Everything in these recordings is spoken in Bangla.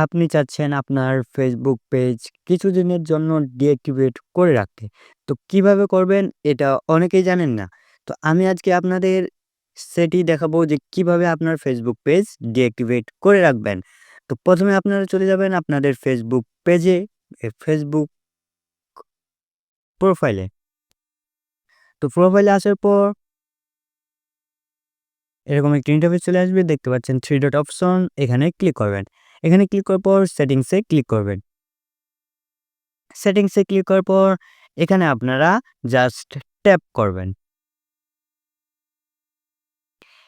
আপনি চাচ্ছেন আপনার ফেসবুক পেজ কিছুদিনের জন্য ডিঅ্যাক্টিভেট করে রাখতে। তো কিভাবে করবেন এটা অনেকেই জানেন না। তো আমি আজকে আপনাদের সেটি দেখাবো যে কিভাবে আপনার ফেসবুক পেজ ডিঅ্যাক্টিভেট করে রাখবেন। তো ১ম এ আপনারা চলে যাবেন আপনাদের ফেসবুক পেজে, ফেসবুক প্রোফাইলে। তো প্রোফাইলে আসার পর এরকম একটা ইন্টারফেস চলে আসবে। দেখতে পাচ্ছেন 3 ডট অপশন, এখানে ক্লিক করবেন। এখানে ক্লিক করার পর সেটিংস এ ক্লিক করবেন। সেটিংসে ক্লিক করার পর এখানে আপনারা জাস্ট ট্যাপ করবেন।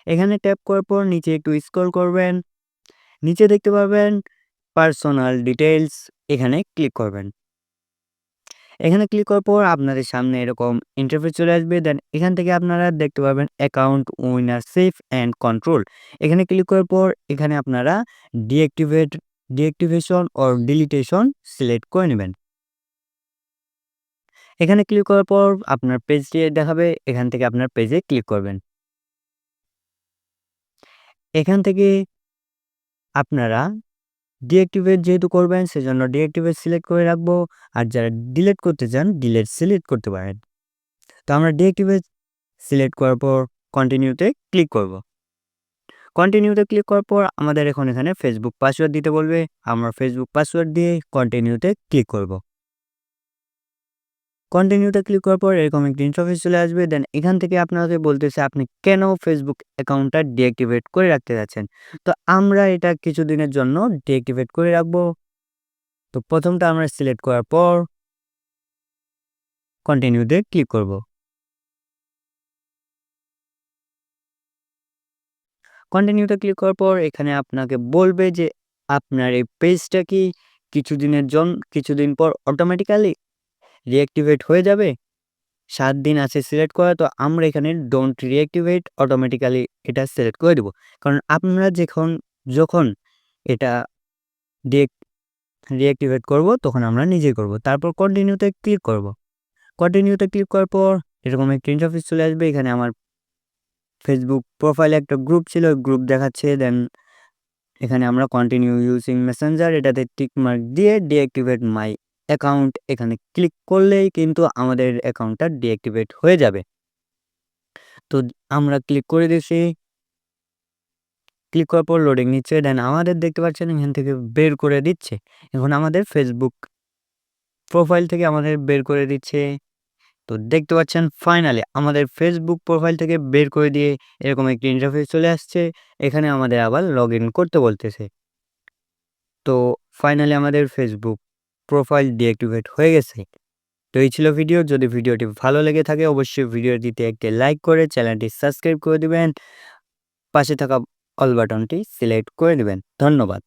এখানে ট্যাপ করার পর নিচে একটু স্ক্রল করবেন। নিচে দেখতে পারবেন পার্সোনাল ডিটেইলস, এখানে ক্লিক করবেন। এখানে ক্লিক করার পর আপনাদের সামনে এরকম ইন্টারফেস চলে আসবে। দেন এখান থেকে আপনারা দেখতে পারবেন অ্যাকাউন্ট ওনারশিপ অ্যান্ড কন্ট্রোল। এখানে ক্লিক করার পর এখানে আপনারা ডিঅ্যাক্টিভেশন অর ডিলিটেশন সিলেক্ট করে নেবেন। এখানে ক্লিক করার পর আপনার পেজটি দেখাবে। এখান থেকে আপনার পেজে ক্লিক করবেন। এখান থেকে আপনারা ডিঅ্যাক্টিভেট যেহেতু করবেন সেজন্য ডিঅ্যাক্টিভেট সিলেক্ট করে রাখবো। আর যারা ডিলিট করতে চান ডিলিট সিলেক্ট করতে পারেন। তো আমরা ডিঅ্যাক্টিভেট সিলেক্ট করার পর কন্টিনিউতে ক্লিক করব। কন্টিনিউতে ক্লিক করার পর আমাদের এখন এখানে ফেসবুক পাসওয়ার্ড দিতে বলবে। আমরা ফেসবুক পাসওয়ার্ড দিয়ে কন্টিনিউতে ক্লিক করব। কন্টিনিউতে ক্লিক করার পর এরকম একটা ইন্টারফেস চলে আসবে। দেন এখান থেকে আপনাকে বলতেছে আপনি কেন ফেসবুক অ্যাকাউন্টটা ডিঅ্যাক্টিভেট করে রাখতে যাচ্ছেন। তো আমরা এটা কিছুদিনের জন্য ডিঅ্যাক্টিভেট করে রাখবো। তো প্রথমটা আমরা সিলেক্ট করার পর কন্টিনিউতে ক্লিক করব। কন্টিনিউতে ক্লিক করার পর এখানে আপনাকে বলবে যে আপনার এই পেজটা কি কিছুদিন পর অটোমেটিক্যালি রিঅ্যাক্টিভেট হয়ে যাবে। ৭ দিন আছে সিলেক্ট করা। তো আমরা এখানে ডোন্ট রিঅ্যাক্টিভেট অটোমেটিক্যালি এটা সিলেক্ট করে দেব। কারণ আপনারা যখন এটা ডিএক রিঅ্যাক্টিভেট করব তখন আমরা নিজেই করব। তারপর কন্টিনিউতে ক্লিক করব। কন্টিনিউতে ক্লিক করার পর এরকম একটা ইন্টারফেস চলে আসবে। এখানে আমার ফেসবুক প্রোফাইলে একটা গ্রুপ ছিল, গ্রুপ দেখাচ্ছে। দেন এখানে আমরা কন্টিনিউ ইউজিং মেসেঞ্জার এটাতে টিক মার্ক দিয়ে ডিঅ্যাক্টিভেট মাই অ্যাকাউন্ট এখানে ক্লিক করলেই কিন্তু আমাদের অ্যাকাউন্টটা ডিঅ্যাক্টিভেট হয়ে যাবে। তো আমরা ক্লিক করে দিয়েছি। ক্লিক করার পর লোডিং নিচ্ছে। দেন আমাদের দেখতে পাচ্ছেন এখান থেকে বের করে দিচ্ছে। এখন আমাদের ফেসবুক প্রোফাইল থেকে আমাদের বের করে দিচ্ছে। তো দেখতে পাচ্ছেন ফাইনালি আমাদের ফেসবুক প্রোফাইল থেকে বের করে দিয়ে এরকম একটি ইন্টারফেস চলে আসছে। এখানে আমাদের আবার লগইন করতে বলতেছে। তো ফাইনালি আমাদের ফেসবুক প্রোফাইল ডিঅ্যাক্টিভেট হয়ে গেছে। তো এই ছিল ভিডিও। যদি ভিডিওটি ভালো লেগে থাকে অবশ্যই ভিডিওটিতে একটি লাইক করে চ্যানেলটি সাবস্ক্রাইব করে দিবেন। পাশে থাকা অল বাটনটি সিলেক্ট করে দিবেন। ধন্যবাদ।